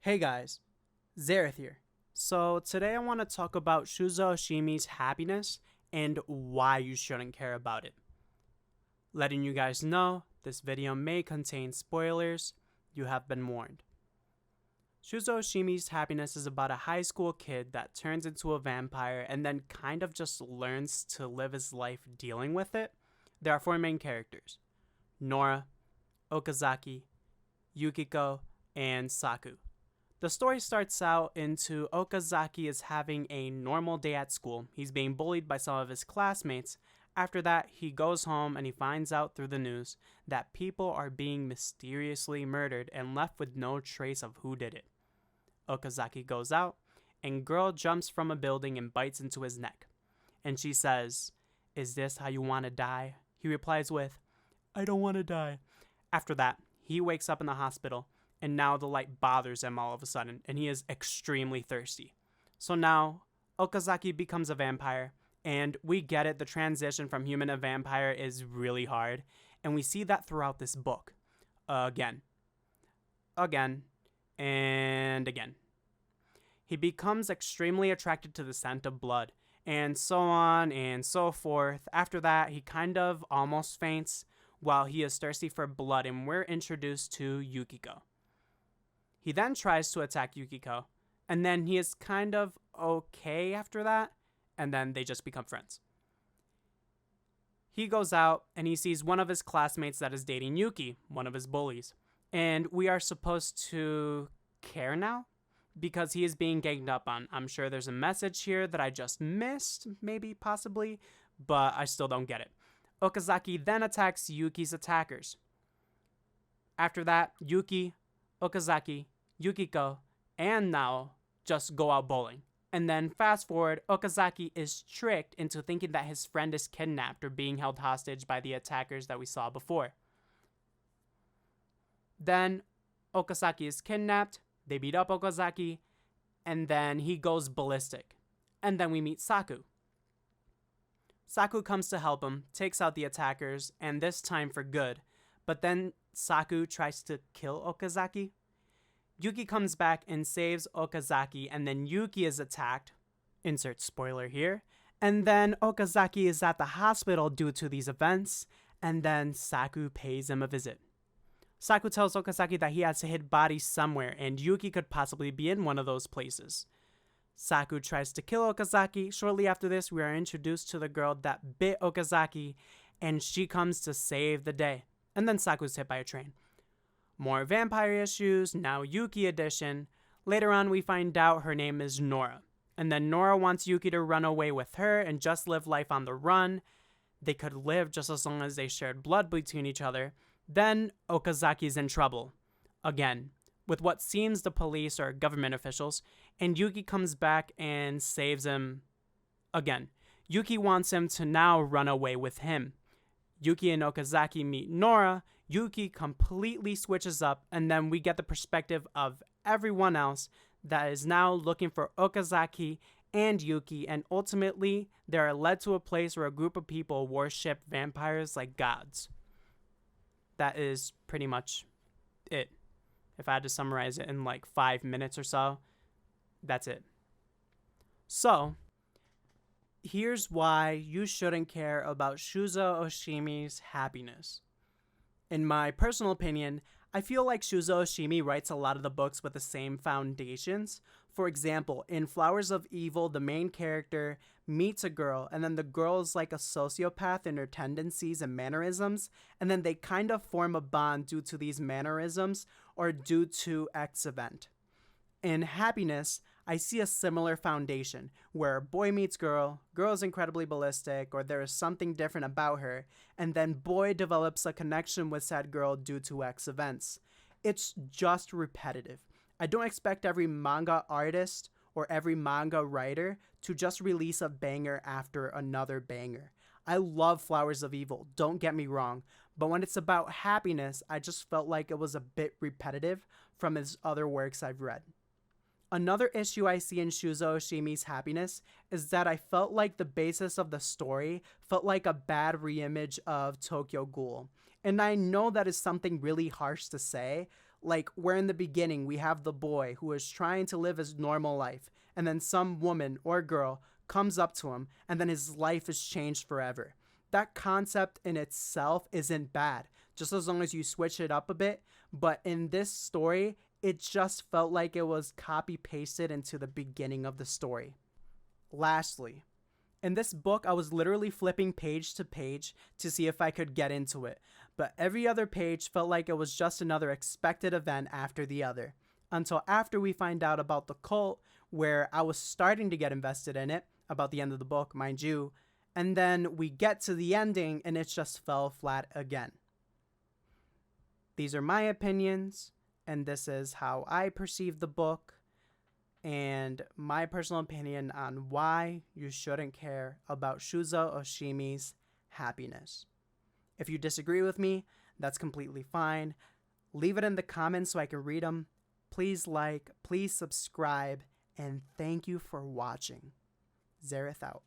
Hey guys, Zareth here. So today I want to talk about Shuzo Oshimi's happiness and why you shouldn't care about it. Letting you guys know, this video may contain spoilers. You have been warned. Shuzo Oshimi's happiness is about a high school kid that turns into a vampire and then kind of just learns to live his life dealing with it. There are four main characters: Nora, Okazaki, Yukiko, and Saku. The story starts out into Okazaki is having a normal day at school. He's being bullied by some of his classmates. After that, he goes home and he finds out through the news that people are being mysteriously murdered and left with no trace of who did it. Okazaki goes out, and girl jumps from a building and bites into his neck. And she says, "Is this how you want to die?" He replies with, "I don't want to die." After that, he wakes up in the hospital, and now the light bothers him all of a sudden, and he is extremely thirsty. So now, Okazaki becomes a vampire, and we get it, the transition from human to vampire is really hard, and we see that throughout this book. Again, and again. He becomes extremely attracted to the scent of blood, and so on and so forth. After that, he kind of almost faints while he is thirsty for blood, and we're introduced to Yukiko. He then tries to attack Yukiko, and then he is kind of okay after that, and then they just become friends. He goes out, and he sees one of his classmates that is dating Yuki, one of his bullies. And we are supposed to care now, because he is being ganged up on. I'm sure there's a message here that I just missed, maybe, possibly, but I still don't get it. Okazaki then attacks Yuki's attackers. After that, Yuki, Okazaki, Yukiko, and Nao just go out bowling. And then fast forward, Okazaki is tricked into thinking that his friend is kidnapped or being held hostage by the attackers that we saw before. Then Okazaki is kidnapped, they beat up Okazaki, and then he goes ballistic. And then we meet Saku. Saku comes to help him, takes out the attackers, and this time for good. But then Saku tries to kill Okazaki. Yuki comes back and saves Okazaki, and then Yuki is attacked. Insert spoiler here. And then Okazaki is at the hospital due to these events, and then Saku pays him a visit. Saku tells Okazaki that he has to hid bodies somewhere, and Yuki could possibly be in one of those places. Saku tries to kill Okazaki. Shortly after this, we are introduced to the girl that bit Okazaki, and she comes to save the day. And then Saku's hit by a train. More vampire issues, now Yuki edition. Later on, we find out her name is Nora. And then Nora wants Yuki to run away with her and just live life on the run. They could live just as long as they shared blood between each other. Then Okazaki's in trouble. Again, with what seems the police or government officials, and Yuki comes back and saves him again. Yuki wants him to now run away with him. Yuki and Okazaki meet Nora. Yuki completely switches up, and then we get the perspective of everyone else that is now looking for Okazaki and Yuki, and ultimately they are led to a place where a group of people worship vampires like gods. That is pretty much it. If I had to summarize it in like 5 minutes or so, that's it. So, here's why you shouldn't care about Shuzo Oshimi's happiness. In my personal opinion, I feel like Shuzo Oshimi writes a lot of the books with the same foundations. For example, in Flowers of Evil, the main character meets a girl, and then the girl is like a sociopath in her tendencies and mannerisms, and then they kind of form a bond due to these mannerisms or due to X event. In Happiness, I see a similar foundation, where boy meets girl, girl is incredibly ballistic, or there is something different about her, and then boy develops a connection with said girl due to X events. It's just repetitive. I don't expect every manga artist or every manga writer to just release a banger after another banger. I love Flowers of Evil, don't get me wrong, but when it's about happiness, I just felt like it was a bit repetitive from his other works I've read. Another issue I see in Shuzo Oshimi's happiness is that I felt like the basis of the story felt like a bad reimage of Tokyo Ghoul. And I know that is something really harsh to say, Like, where in the beginning we have the boy who is trying to live his normal life, and then some woman or girl comes up to him, and then his life is changed forever. That concept in itself isn't bad, just as long as you switch it up a bit. But in this story, it just felt like it was copy pasted into the beginning of the story. Lastly, in this book, I was literally flipping page to page to see if I could get into it, but every other page felt like it was just another expected event after the other. Until after we find out about the cult, where I was starting to get invested in it, about the end of the book, mind you, and then we get to the ending and it just fell flat again. These are my opinions, and this is how I perceive the book, and my personal opinion on why you shouldn't care about Shuzo Oshimi's happiness. If you disagree with me, that's completely fine. Leave it in the comments so I can read them. Please like, please subscribe, and thank you for watching. Zareth out.